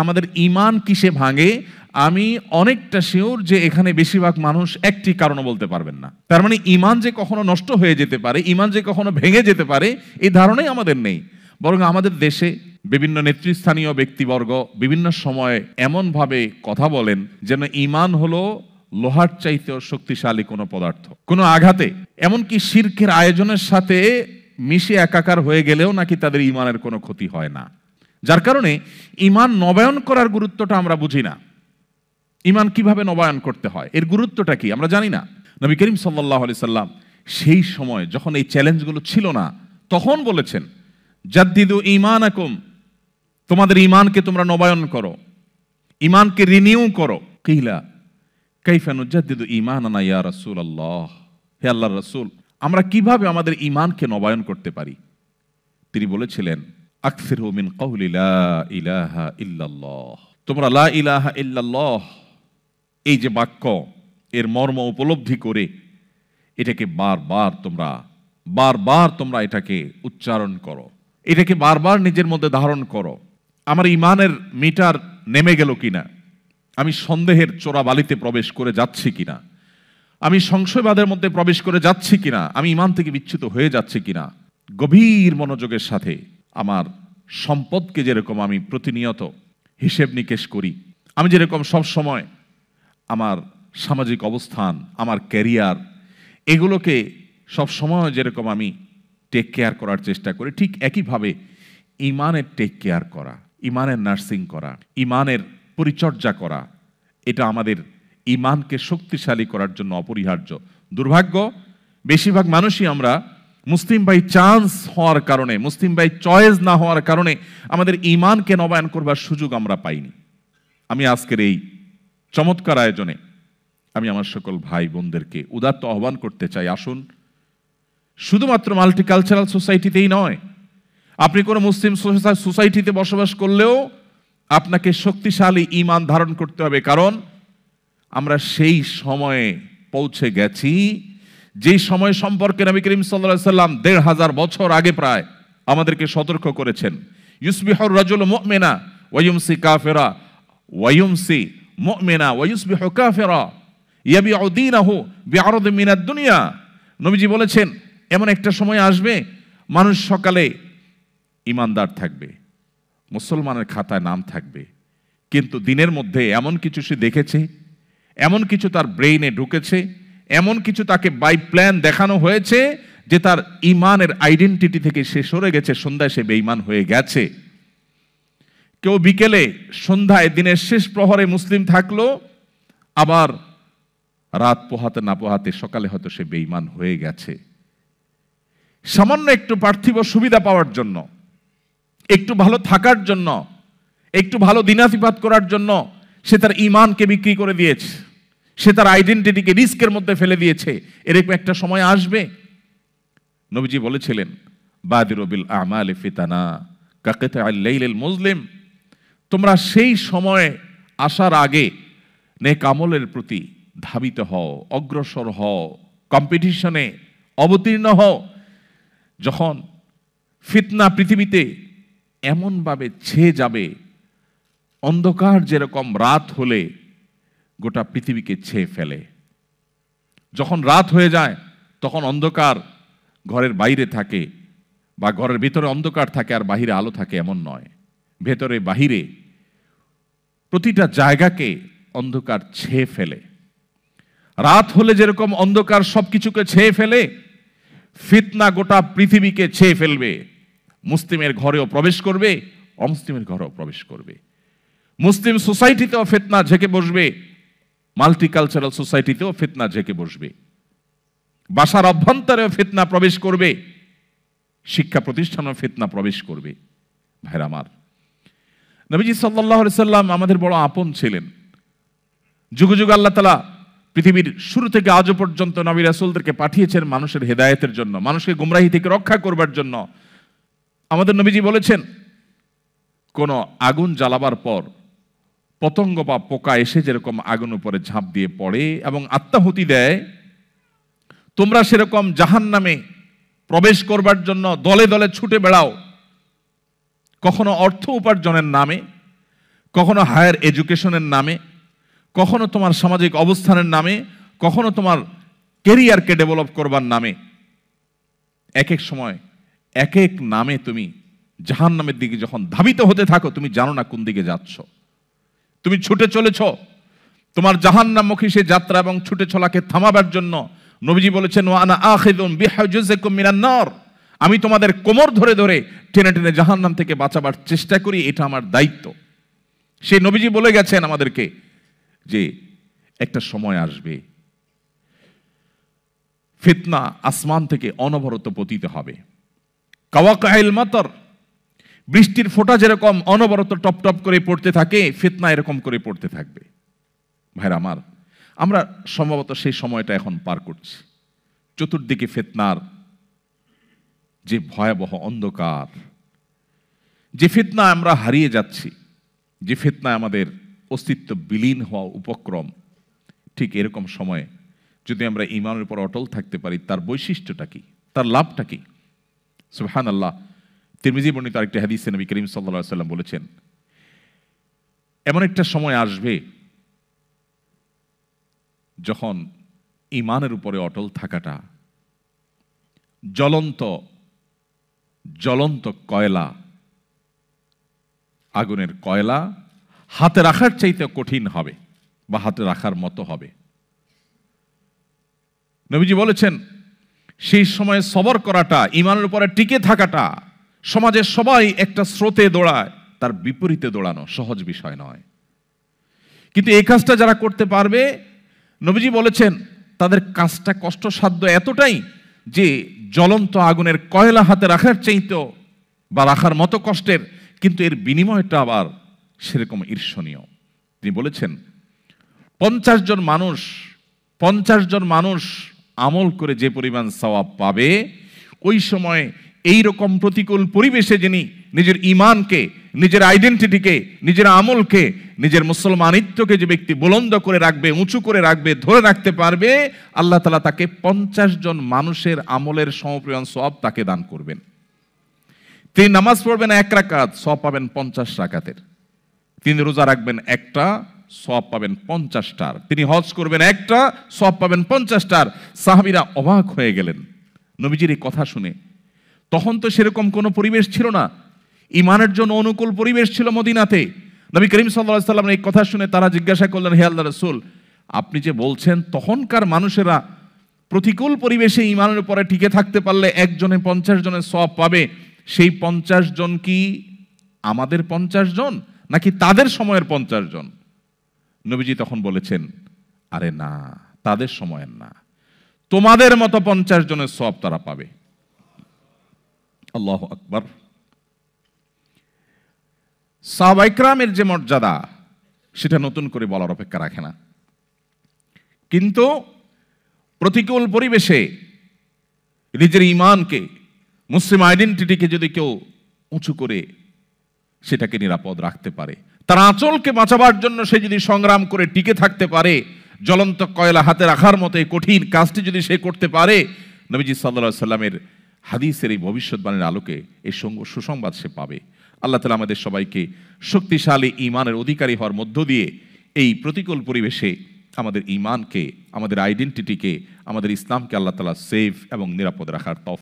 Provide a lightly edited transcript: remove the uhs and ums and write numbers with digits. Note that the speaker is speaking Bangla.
আমাদের ঈমান কিসে ভাঙে আমি অনেকটা শিওর যে এখানে বেশিরভাগ মানুষ একটি কারণও বলতে পারবেন না। তার মানে ঈমান যে কখনো নষ্ট হয়ে যেতে পারে, ঈমান যে কখনো ভেঙে যেতে পারে, এই ধারণাই আমাদের নেই। বরং আমাদের দেশে বিভিন্ন নেতৃস্থানীয় ব্যক্তিবর্গ বিভিন্ন সময়ে এমনভাবে কথা বলেন যেন ঈমান হলো লোহার চাইতেও শক্তিশালী কোনো পদার্থ। কোনো আঘাতে, এমনকি শিরকের আয়োজনের সাথে মিশে একাকার হয়ে গেলেও নাকি তাদের ঈমানের কোনো ক্ষতি হয় না। যার কারণে ঈমান নবায়ন করার গুরুত্বটা আমরা বুঝি না। ঈমান কিভাবে নবায়ন করতে হয়, এর গুরুত্বটা কি আমরা জানি না। নবী করিম সাল্লাল্লাহু আলাইহি সাল্লাম সেই সময় যখন এই চ্যালেঞ্জগুলো ছিল না, তখন বলেছেন জাদ্দিদু ঈমানাকুম, তোমাদের ঈমানকে তোমরা নবায়ন করো, ঈমানকে রিনিউ করো। কিলা কাইফা নুজাদ্দিদু ঈমানানা ইয়া রাসূলুল্লাহ, হে আল্লাহর রাসূল, আমরা কিভাবে আমাদের ঈমানকে নবায়ন করতে পারি? তিনি বলেছিলেন আকসিরু মিন কওলি লা ইলাহা ইল্লাল্লাহ, তোমরা লা ইলাহা ইল্লাল্লাহ এই যে বাক্য, এর মর্ম উপলব্ধি করে এটাকে বারবার তোমরা এটাকে উচ্চারণ করো, এটাকে বারবার নিজের মধ্যে ধারণ করো। আমার ঈমানের মিটার নেমে গেল কিনা, আমি সন্দেহের চোরা বালিতে প্রবেশ করে যাচ্ছি কিনা, আমি সংশয়বাদের মধ্যে প্রবেশ করে যাচ্ছি কিনা, আমি ঈমান থেকে বিচ্যুত হয়ে যাচ্ছি কিনা। গভীর মনোযোগের সাথে আমার সম্পদকে যেরকম আমি প্রতিনিয়ত হিসেব নিকেশ করি, আমি যেরকম সব সময় আমার সামাজিক অবস্থান, আমার ক্যারিয়ার, এগুলোকে সব সময় যেরকম আমি টেক কেয়ার করার চেষ্টা করি, ঠিক একইভাবে ঈমানের টেক কেয়ার করা, ঈমানের নার্সিং করা, ঈমানের পরিচর্যা করা, এটা আমাদের ঈমানকে শক্তিশালী করার জন্য অপরিহার্য। দুর্ভাগ্য, বেশিরভাগ মানুষই আমরা মুসলিম বাই চান্স হওয়ার কারণে, মুসলিম বাই চয়েস না হওয়ার কারণে আমাদের ঈমানকে নবায়ন করবার সুযোগ আমরা পাইনি। আমি আজকের এই চমৎকার আয়োজনে আমি আমার সকল ভাই বোনদেরকে উদাত্ত আহ্বান করতে চাই, আসুন শুধুমাত্র মাল্টিকালচারাল সোসাইটিতেই নয়, আপনি কোনো মুসলিম সোসাইটিতে বসবাস করলেও আপনাকে শক্তিশালী ঈমান ধারণ করতে হবে। কারণ আমরা সেই সময়ে পৌঁছে গেছি যেই সময় সম্পর্কে নবী করিম সাল্লাল্লাহু আলাইহি সাল্লাম ১৫০০ বছর আগে প্রায় আমাদেরকে সতর্ক করেছেন। ইউসবিহুর রাজুলু মুমিনা ওয়া ইউমসি কাফিরা ওয়া ইউমসি মুমিনা ওয়া ইউসবিহু কাফিরা ইয়াবিউ দীনাহু বিআরদিন মিনাদ দুনিয়া। নবীজি বলেছেন এমন একটা সময় আসবে মানুষ সকালে ঈমানদার থাকবে, মুসলমানের খাতায় নাম থাকবে, কিন্তু দিনের মধ্যে এমন কিছু সে দেখেছে, এমন কিছু তার ব্রেইনে ঢুকেছে, এমন কিছু তাকে বাই প্ল্যান দেখানো হয়েছে যে তার ঈমানের আইডেন্টিটি থেকে সে সরে গেছে, সন্ধ্যায় সে বেঈমান হয়ে গেছে। কেউ বিকেলে সন্ধ্যায় দিনের শেষ প্রহরে মুসলিম থাকলো, আবার রাত পোহাতে না পোহাতে সকালে হয়তো সে বেঈমান হয়ে গেছে। সামান্য একটু পার্থিব সুবিধা পাওয়ার জন্য, একটু ভালো থাকার জন্য, একটু ভালো দিনাতিপাত করার জন্য সে তার ঈমানকে বিক্রি করে দিয়েছে, সে তার আইডেন্টিটিকে রিস্কের মধ্যে ফেলে দিয়েছে। এরকম একটা সময় আসবে। নবীজি বলেছিলেন বাদিরু বিল আমালি ফিতানা কাকিতা'আল লাইলিল মুজলিম, তোমরা সেই সময় আসার আগে নেক আমলের প্রতি ধাবিত হও, অগ্রসর হও, কম্পিটিশনে অবতীর্ণ হও, যখন ফিতনা পৃথিবীতে এমনভাবে ছেয়ে যাবে, অন্ধকার যেরকম রাত হলে গোটা পৃথিবীকে ছেয়ে ফেলে, যখন রাত হয়ে যায় তখন অন্ধকার ঘরের বাইরে থাকে বা ঘরের ভিতরে অন্ধকার থাকে আর বাহিরে আলো থাকে এমন নয়, ভেতরে বাহিরে প্রতিটা জায়গাকে অন্ধকার ছেয়ে ফেলে। রাত হলে যেরকম অন্ধকার সবকিছুকে ছেয়ে ফেলে, ফিতনা গোটা পৃথিবীকে ছেয়ে ফেলবে। মুসলিমের ঘরেও প্রবেশ করবে, অমুসলিমের ঘরেও প্রবেশ করবে। মুসলিম সোসাইটিতেও ফিতনা ঝেঁকে বসবে, মাল্টিকালচারাল সোসাইটিতেও ফিতনা ঝেঁকে বসবে। বাসার অভ্যন্তরেও ফিতনা প্রবেশ করবে, শিক্ষা প্রতিষ্ঠানেও ফিতনা প্রবেশ করবে। ভাইরা আমার, নবীজি সাল্লাল্লাহু আলাইহি সাল্লাম আমাদের বড় আপন ছিলেন। যুগ যুগ আল্লাহ তাআলা পৃথিবীর শুরু থেকে আজও পর্যন্ত নবী রাসূলদেরকে পাঠিয়েছেন মানুষের হেদায়েতের জন্য, মানুষকে গুমরাহি থেকে রক্ষা করবার জন্য। আমাদের নবীজি বলেছেন কোন আগুন জ্বালাবার পর পতঙ্গ বা পোকা এসে যেরকম আগুন উপরে ঝাঁপ দিয়ে পড়ে এবং আত্মাহুতি দেয়, তোমরা সেরকম জাহান্নামে প্রবেশ করবার জন্য দলে দলে ছুটে বেড়াও, কখনো অর্থ উপার্জনের নামে, কখনো হায়ার এডুকেশনের নামে, কখনো তোমার সামাজিক অবস্থানের নামে, কখনো তোমার কেরিয়ারকে ডেভেলপ করবার নামে, এক এক সময় এক এক নামে তুমি জাহান্নামের দিকে যখন ধাবিত হতে থাকো, তুমি জানো না কোন দিকে যাচ্ছ। তুমি ছুটে চলেছ তোমার জাহান্নামমুখী সেই যাত্রা এবং ছুটে চলাকে থামাবার জন্য। নবীজি বলেছেন, ওয়া আনা আখিযুম বিহুজুজিকুম মিনান নার, আমি তোমাদের কোমর ধরে ধরে টেনে টেনে জাহান্নাম থেকে বাঁচাবার চেষ্টা করি, এটা আমার দায়িত্ব। সেই নবীজি বলে গেছেন আমাদেরকে যে একটা সময় আসবে, ফিতনা আসমান থেকে অনবরত পতিত হবে। কাওয়াকাইল মাতর, বৃষ্টির ফোঁটা যেরকম অনবরত টপ টপ করে পড়তে থাকে, ফিতনা এরকম করে পড়তে থাকবে। ভাইরা আমার, আমরা সম্ভবত সেই সময়টা এখন পার করছি। চতুর্দিকে ফিতনার যে ভয়াবহ অন্ধকার, যে ফিতনা আমরা হারিয়ে যাচ্ছি, যে ফিতনায় আমাদের অস্তিত্ব বিলীন হওয়া উপক্রম, ঠিক এরকম সময়ে যদি আমরা ঈমানের উপর অটল থাকতে পারি, তার বৈশিষ্ট্যটা কি, তার লাভটা কি? সুবহানাল্লাহ। তিরমিজি বর্ণিত আরেকটি হাদিসে নবী করিম সাল্লাল্লাহু আলাইহি ওয়াসাল্লাম বলেছেন, এমন একটা সময় আসবে যখন ঈমানের উপরে অটল থাকাটা জ্বলন্ত জ্বলন্ত কয়লা, আগুনের কয়লা হাতে রাখার চাইতে কঠিন হবে বা হাতে রাখার মতো হবে। নবীজি বলেছেন, সেই সময়ে সবর করাটা, ঈমানের উপরে টিকে থাকাটা, সমাজের সবাই একটা স্রোতে দৌড়ায়, তার বিপরীতে দৌড়ানো সহজ বিষয় নয়। কিন্তু এই কাজটা যারা করতে পারবে, নবীজি বলেছেন তাদের কাজটা কষ্টসাধ্য এতটাই যে জ্বলন্ত আগুনের কয়লা হাতে রাখার চাইতেও বা রাখার মতো কষ্টের, কিন্তু এর বিনিময়টা আবার সেরকম ঈর্ষণীয়। তিনি বলেছেন 50 জন মানুষ আমল করে যে পরিমাণ সওয়াব পাবে, ওই সময় এই রকম প্রতিকূল পরিবেশে যিনি নিজের ঈমানকে, নিজের আইডেন্টিটিকে, নিজের আমলকে, নিজের মুসলমানিত্বকে যে ব্যক্তি বুলন্দ করে রাখবে, উঁচু করে রাখবে, ধরে রাখতে পারবে, আল্লাহ তাআলা তাকে 50 জন মানুষের আমলের সমপরিমাণ সওয়াব তাকে দান করবেন। তিনি নামাজ পড়বেন 1 রাকাত, সওয়াব পাবেন 50 রাকাতের। তিনি রোজা রাখবেন একটা, সওয়াব পাবেন 50টার। তিনি হজ করবেন একটা, সওয়াব পাবেন 50টার। সাহাবীরা অবাক হয়ে গেলেন নবীজির এই কথা শুনে। তখন তো সেরকম কোনো পরিবেশ ছিল না, ঈমানের জন্য অনুকূল পরিবেশ ছিল মদিনাতে। নবী করিম সাল্লাল্লাহু আলাইহি ওয়াসাল্লাম এই কথা শুনে তারা জিজ্ঞাসা করলেন, হে আল্লাহর রাসূল, আপনি যে বলছেন তখনকার মানুষেরা প্রতিকূল পরিবেশে ঈমানের উপরে টিকে থাকতে পারলে একজনে 50 জনের সওয়াব পাবে, সেই 50 জন কি আমাদের 50 জন নাকি তাদের সময়ের 50 জন? নবীজি তখন বলেছেন, আরে না, তাদের সময়ের না, তোমাদের মতো 50 জনের সওয়াব তারা পাবে। আল্লাহু আকবার। সাহাবায়ে কেরামের যে মর্যাদা, সেটা নতুন করে বলার অপেক্ষা রাখে না। কিন্তু প্রতিকূল পরিবেশে নিজের ঈমানকে, মুসলিম আইডেন্টিটিকে যদি কেউ উঁচু করে সেটাকে নিরাপদ রাখতে পারে, তার আঁচলকে বাঁচাবার জন্য সে যদি সংগ্রাম করে টিকে থাকতে পারে, জ্বলন্ত কয়লা হাতে রাখার মতো এই কঠিন কাজটি যদি সে করতে পারে, নবীজি সাল্লাল্লাহু আলাইহি সাল্লামের হাদিসের এই ভবিষ্যৎবাণীর আলোকে এই সুসংবাদ সে পাবে। আল্লাহ তাআলা আমাদের সবাইকে শক্তিশালী ঈমানের অধিকারী হওয়ার মধ্য দিয়ে এই প্রতিকূল পরিবেশে আমাদের ঈমানকে, আমাদের আইডেন্টিটিকে, আমাদের ইসলামকে আল্লাহ তাআলা সেফ এবং নিরাপদ রাখার তৌফিক